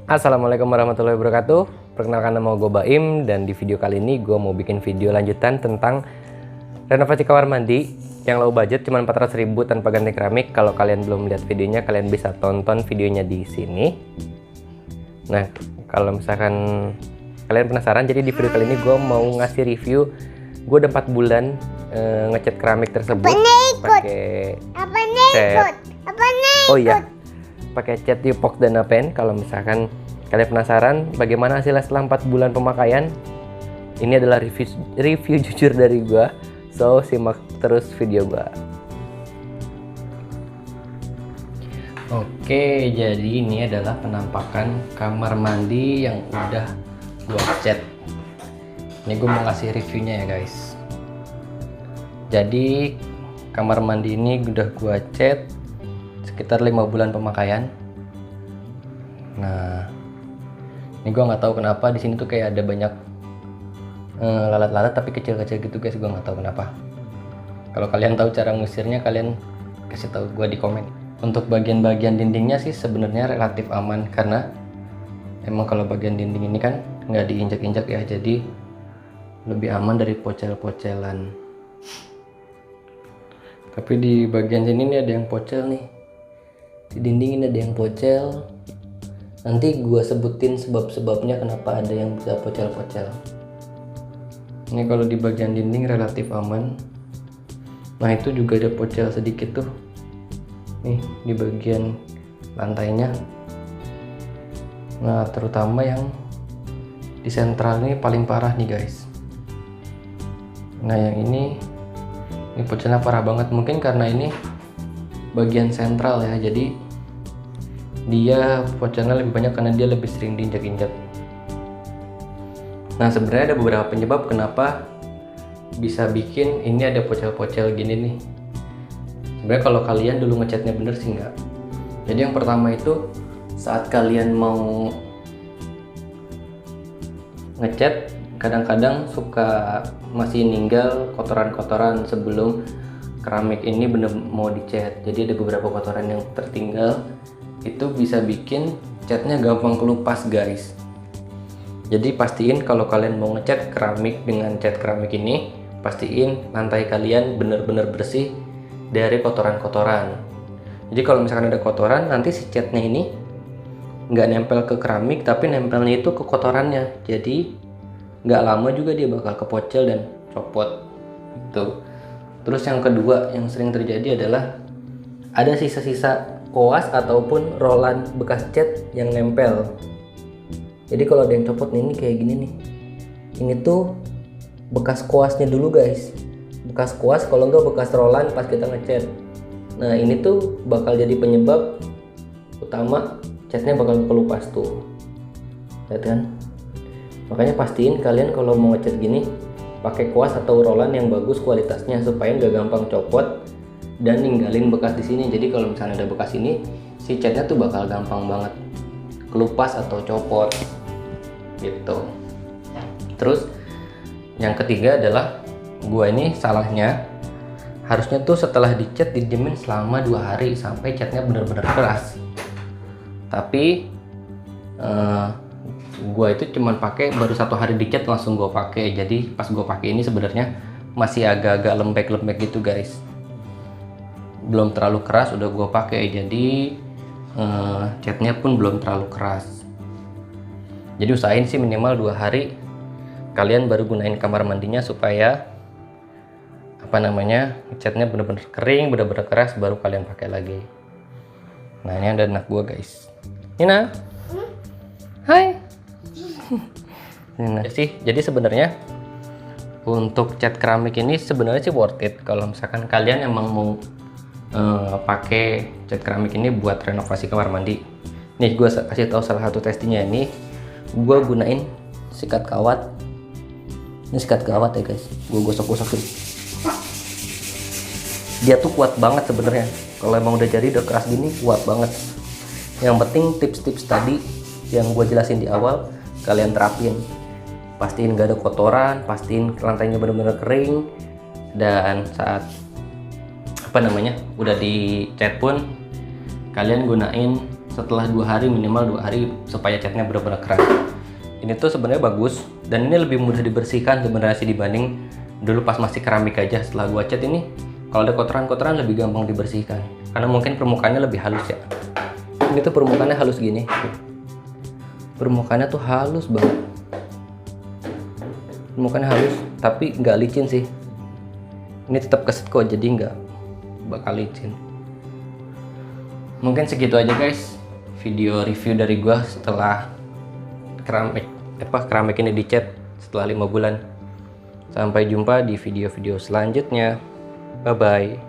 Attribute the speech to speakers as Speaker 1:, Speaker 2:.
Speaker 1: Assalamualaikum warahmatullahi wabarakatuh. Perkenalkan, nama gue Baim, dan di video kali ini gue mau bikin video lanjutan tentang renovasi kamar mandi yang low budget, cuma 400.000 tanpa ganti keramik. Kalau kalian belum lihat videonya, kalian bisa tonton videonya di sini. Nah, kalau misalkan kalian penasaran, jadi di video kali ini gue mau ngasih review. Gue udah 4 bulan ngecat keramik tersebut pakai cat. Oh iya, pakai cat epox dan pen. Kalau misalkan kalian penasaran bagaimana hasilnya setelah 4 bulan pemakaian, ini adalah review jujur dari gua. So simak terus video gua. Oke, jadi ini adalah penampakan kamar mandi yang udah gua cat. Ini gua mau ngasih reviewnya ya guys. Jadi kamar mandi ini udah gua cat sekitar 5 bulan pemakaian. Nah, ini gua nggak tahu kenapa di sini tuh kayak ada banyak lalat-lalat tapi kecil-kecil gitu guys. Gua nggak tahu kenapa. Kalau kalian tahu cara ngusirnya, kalian kasih tahu gua di komen. Untuk bagian-bagian dindingnya sih sebenarnya relatif aman, karena emang kalau bagian dinding ini kan nggak diinjak-injak ya, jadi lebih aman dari pocel-pocelan. Tapi di bagian sini nih ada yang pocel nih. Di dinding ini ada yang pocel. Nanti gua sebutin sebab-sebabnya kenapa ada yang bisa pocel-pocel. Ini kalau di bagian dinding relatif aman. Nah, itu juga ada pocel sedikit tuh. Nih di bagian lantainya. Nah, terutama yang di sentral ini paling parah nih guys. Nah, yang ini pocelnya parah banget. Mungkin karena ini bagian sentral ya, jadi dia pocelnya lebih banyak karena dia lebih sering diinjak-injak. Nah, sebenarnya ada beberapa penyebab kenapa bisa bikin ini ada pocel-pocel gini nih. Sebenarnya kalau kalian dulu ngecatnya bener sih enggak. Jadi yang pertama itu saat kalian mau ngecat, kadang-kadang suka masih ninggal kotoran-kotoran sebelum keramik ini bener mau dicat. Jadi ada beberapa kotoran yang tertinggal, itu bisa bikin catnya gampang kelupas guys. Jadi pastiin kalau kalian mau ngecat keramik dengan cat keramik ini, pastiin lantai kalian bener-bener bersih dari kotoran-kotoran. Jadi kalau misalkan ada kotoran, nanti si catnya ini nggak nempel ke keramik, tapi nempelnya itu ke kotorannya. Jadi nggak lama juga dia bakal kepocel dan copot gitu. Terus yang kedua yang sering terjadi adalah ada sisa-sisa koas ataupun rolan bekas cat yang nempel. Jadi kalau ada yang copot nih, ini kayak gini nih, ini tuh bekas koasnya dulu guys, bekas koas, kalau enggak bekas rolan pas kita ngecat. Nah, ini tuh bakal jadi penyebab utama catnya bakal kelupas tuh, lihat kan. Makanya pastiin kalian kalau mau ngecat gini pakai kuas atau rolan yang bagus kualitasnya, supaya nggak gampang copot dan ninggalin bekas di sini. Jadi kalau misalnya ada bekas ini, si catnya tuh bakal gampang banget kelupas atau copot gitu. Terus yang ketiga adalah gua ini salahnya, harusnya tuh setelah dicat didiemin selama 2 hari sampai catnya bener-bener keras. Tapi gua itu cuman pakai baru 1 hari dicat langsung gua pakai. Jadi pas gua pakai ini sebenarnya masih agak-agak lembek-lembek gitu guys, belum terlalu keras udah gua pakai, jadi catnya pun belum terlalu keras. Jadi usahain sih minimal 2 hari kalian baru gunain kamar mandinya, supaya catnya bener-bener kering, bener-bener keras, baru kalian pakai lagi. Nah, ini ada anak gua guys. Nina, hai. Nah sih, jadi sebenarnya untuk cat keramik ini sebenarnya sih worth it kalau misalkan kalian emang mau pakai cat keramik ini buat renovasi kamar mandi. Nih, gue kasih tahu salah satu testingnya. Ini gue gunain sikat kawat. Ini sikat kawat ya guys, gue gosok-gosokin. Dia tuh kuat banget sebenarnya. Kalau emang udah jadi udah keras gini, kuat banget. Yang penting tips-tips tadi yang gue jelasin di awal kalian terapin. Pastiin gak ada kotoran, pastiin lantainya benar-benar kering, dan saat udah dicat pun kalian gunain setelah 2 hari, minimal 2 hari, supaya catnya benar-benar keras. Ini tuh sebenarnya bagus dan ini lebih mudah dibersihkan sebenarnya sih dibanding dulu pas masih keramik aja. Setelah gua cat ini, kalau ada kotoran-kotoran lebih gampang dibersihkan karena mungkin permukaannya lebih halus ya. Ini tuh permukaannya halus gini, permukaannya tuh halus banget, permukaannya halus tapi nggak licin sih. Ini tetap keset kok, jadi nggak bakal licin. Mungkin segitu aja guys video review dari gua setelah keramik ini dicat setelah 5 bulan. Sampai jumpa di video-video selanjutnya. Bye bye.